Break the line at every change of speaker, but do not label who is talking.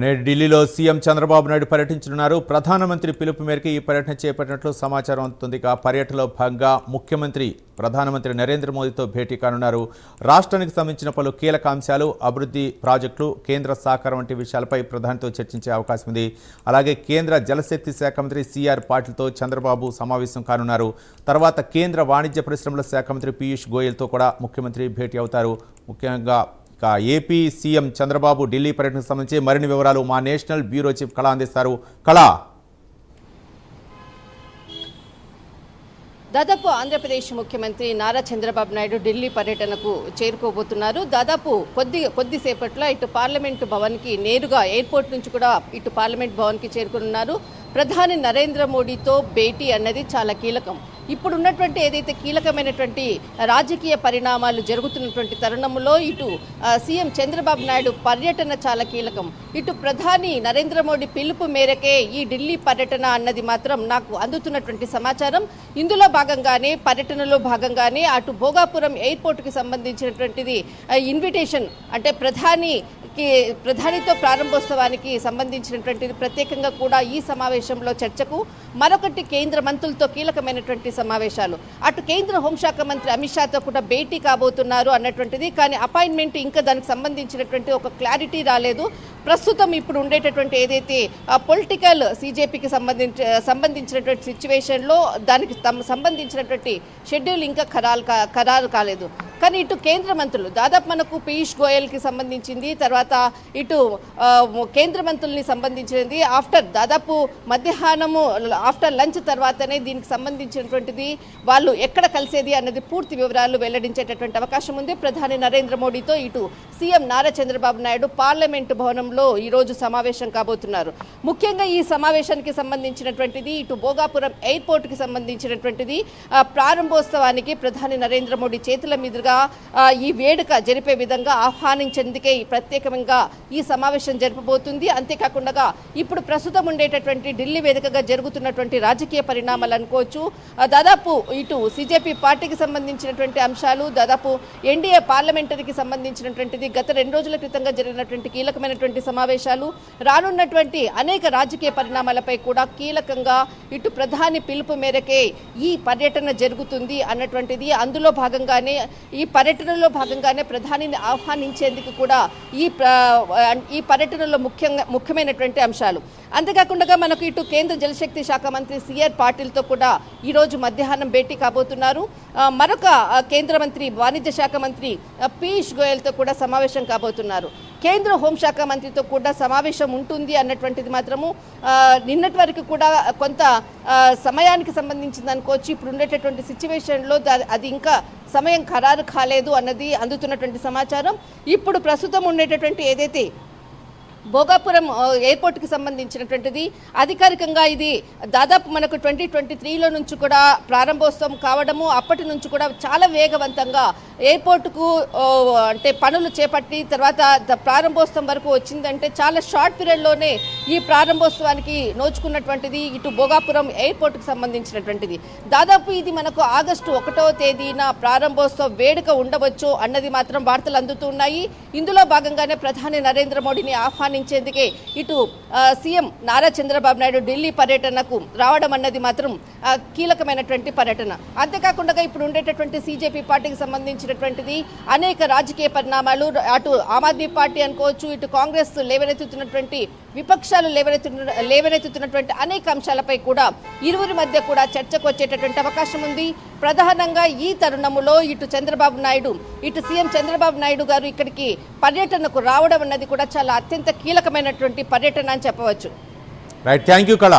నేడు ఢిల్లీలో సీఎం చంద్రబాబు నాయుడు పర్యటించనున్నారు. ప్రధానమంత్రి పిలుపు మేరకు ఈ పర్యటన చేపట్టినట్లు సమాచారం అందుతుంది. పర్యటనలో భాగంగా ముఖ్యమంత్రి ప్రధానమంత్రి నరేంద్ర మోదీతో భేటీ కానున్నారు. రాష్ట్రానికి సంబంధించిన పలు కీలక అంశాలు, అభివృద్ధి ప్రాజెక్టులు, కేంద్ర సహకారం వంటి విషయాలపై ప్రధానితో చర్చించే అవకాశం ఉంది. అలాగే కేంద్ర జలశక్తి శాఖ మంత్రి సిఆర్ పాటిల్తో చంద్రబాబు సమావేశం కానున్నారు. తర్వాత కేంద్ర వాణిజ్య పరిశ్రమల శాఖ మంత్రి పీయూష్ గోయల్తో కూడా ముఖ్యమంత్రి భేటీ అవుతారు. ముఖ్యంగా ఏపీ సీఎం చంద్రబాబు ఢిల్లీ పర్యటనకు సంబంధించి మరిన్ని వివరాలు మా నేషనల్ బ్యూరో చీఫ్ కళ అందిస్తారు. కళ,
దాదాపు ఆంధ్రప్రదేశ్ ముఖ్యమంత్రి నారా చంద్రబాబు నాయుడు ఢిల్లీ పర్యటనకు చేరుకోబోతున్నారు. దాదాపు కొద్దిసేపట్లో ఇటు పార్లమెంటు భవన్కి నేరుగా ఎయిర్పోర్ట్ నుంచి కూడా ఇటు పార్లమెంట్ భవన్కి చేరుకున్నారు. ప్రధాని నరేంద్ర మోడీతో భేటీ అన్నది చాలా కీలకం. ఇప్పుడున్నటువంటి ఏదైతే కీలకమైనటువంటి రాజకీయ పరిణామాలు జరుగుతున్నటువంటి తరుణంలో ఇటు సీఎం చంద్రబాబు నాయుడు పర్యటన చాలా కీలకం. ఇటు ప్రధాని నరేంద్ర మోడీ పిలుపు మేరకే ఈ ఢిల్లీ పర్యటన అన్నది మాత్రం నాకు అందుతున్నటువంటి సమాచారం. ఇందులో భాగంగానే పర్యటనలో భాగంగానే అటు భోగాపురం ఎయిర్పోర్ట్కి సంబంధించినటువంటిది ఇన్విటేషన్, అంటే ప్రధానితో ప్రారంభోత్సవానికి సంబంధించినటువంటిది ప్రత్యేకంగా కూడా ఈ సమావేశంలో చర్చకు, మరొకటి కేంద్ర మంత్రులతో కీలకమైనటువంటి సమావేశాలు. అటు కేంద్ర హోంశాఖ మంత్రి అమిత్ షాతో కూడా భేటీ కాబోతున్నారు అన్నటువంటిది. కానీ అపాయింట్మెంట్ ఇంకా దానికి సంబంధించినటువంటి ఒక క్లారిటీ రాలేదు. ప్రస్తుతం ఇప్పుడు ఉండేటటువంటి ఏదైతే పొలిటికల్ సీజేపీకి సంబంధించినటువంటి సిచ్యువేషన్లో దానికి సంబంధించినటువంటి షెడ్యూల్ ఇంకా ఖరారు కాలేదు. కానీ ఇటు కేంద్ర మంత్రులు దాదాపు మనకు పీయూష్ గోయల్కి సంబంధించింది, తర్వాత ఇటు కేంద్ర మంత్రుల్ని సంబంధించినది దాదాపు మధ్యాహ్నము ఆఫ్టర్ లంచ్ తర్వాతనే దీనికి సంబంధించినటువంటిది వాళ్ళు ఎక్కడ కలిసేది అన్నది పూర్తి వివరాలు వెల్లడించేటటువంటి అవకాశం ఉంది. ప్రధాని నరేంద్ర మోడీతో ఇటు సీఎం నారా చంద్రబాబు నాయుడు పార్లమెంటు భవనంలో ఈరోజు సమావేశం కాబోతున్నారు. ముఖ్యంగా ఈ సమావేశానికి సంబంధించినటువంటిది ఇటు భోగాపురం ఎయిర్పోర్ట్కి సంబంధించినటువంటిది ప్రారంభోత్సవానికి ప్రధాని నరేంద్ర మోడీ చేతుల మీదుగా ఈ వేడుక జరిపే విధంగా ఆహ్వానించేందుకే ప్రత్యేకంగా ఈ సమావేశం జరపబోతుంది. అంతేకాకుండా ఇప్పుడు ప్రస్తుతం ఉండేటటువంటి ఢిల్లీ వేదికగా జరుగుతున్నటువంటి రాజకీయ పరిణామాలు అనుకోవచ్చు. దాదాపు ఇటు సిజేపీ పార్టీకి సంబంధించినటువంటి అంశాలు, దాదాపు ఎన్డీఏ పార్లమెంటరీకి సంబంధించినటువంటిది గత 2 రోజుల క్రితంగా జరిగినటువంటి కీలకమైనటువంటి సమావేశాలు, రానున్నటువంటి అనేక రాజకీయ పరిణామాలపై కూడా కీలకంగా ఇటు ప్రధాని పిలుపు మేరకే ఈ పర్యటన జరుగుతుంది అన్నటువంటిది. అందులో భాగంగానే ఈ పర్యటనలో భాగంగానే ప్రధానిని ఆహ్వానించేందుకు కూడా ఈ పర్యటనలో ముఖ్యమైనటువంటి అంశాలు. అంతేకాకుండా మనకు ఇటు కేంద్ర జలశక్తి శాఖ మంత్రి సిఆర్ పాటిల్తో కూడా ఈరోజు మధ్యాహ్నం భేటీ కాబోతున్నారు. మరొక కేంద్ర మంత్రి వాణిజ్య శాఖ మంత్రి పీయూష్ గోయల్తో కూడా సమావేశం కాబోతున్నారు. కేంద్ర హోంశాఖ మంత్రితో కూడా సమావేశం ఉంటుంది అన్నటువంటిది మాత్రము నిన్నటి వరకు కూడా కొంత సమయానికి సంబంధించింది అనుకోవచ్చు. ఇప్పుడు ఉండేటటువంటి సిచ్యువేషన్లో అది ఇంకా సమయం ఖరారు కాలేదు అన్నది అందుతున్నటువంటి సమాచారం. ఇప్పుడు ప్రస్తుతం ఉండేటటువంటి ఏదైతే భోగాపురం ఎయిర్పోర్ట్కి సంబంధించినటువంటిది అధికారికంగా ఇది దాదాపు మనకు 2023లో నుంచి కూడా ప్రారంభోత్సవం కావడము, అప్పటి నుంచి కూడా చాలా వేగవంతంగా ఎయిర్పోర్టుకు అంటే పనులు చేపట్టి తర్వాత ప్రారంభోత్సవం వరకు వచ్చిందంటే చాలా షార్ట్ పీరియడ్లోనే ఈ ప్రారంభోత్సవానికి నోచుకున్నటువంటిది ఇటు భోగాపురం ఎయిర్పోర్ట్కి సంబంధించినటువంటిది. దాదాపు ఇది మనకు ఆగస్టు 1వ తేదీన ప్రారంభోత్సవ వేడుక ఉండవచ్చు అన్నది మాత్రం వార్తలు అందుతున్నాయి. ఇందులో భాగంగానే ప్రధాని నరేంద్ర మోడీని ఆహ్వానించేందుకే ఇటు సీఎం నారా చంద్రబాబు నాయుడు ఢిల్లీ పర్యటనకు రావడం అన్నది మాత్రం కీలకమైనటువంటి పర్యటన. అంతేకాకుండా ఇప్పుడు ఉండేటటువంటి సిజేపీ పార్టీకి సంబంధించినటువంటిది అనేక రాజకీయ పరిణామాలు, అటు ఆమ్ ఆద్మీ పార్టీ అనుకోవచ్చు, ఇటు కాంగ్రెస్ లేవనెత్తుతున్నటువంటి విపక్షాలు లేవనెత్తుతున్నటువంటి అనేక అంశాలపై కూడా ఇరువురి మధ్య కూడా చర్చకు వచ్చేటటువంటి అవకాశం ఉంది. ప్రధానంగా ఈ తరుణంలో ఇటు సీఎం చంద్రబాబు నాయుడు గారు ఇక్కడికి పర్యటనకు రావడం అన్నది కూడా చాలా అత్యంత కీలకమైనటువంటి పర్యటన అని చెప్పవచ్చు.
రైట్, థ్యాంక్ యూ కళ.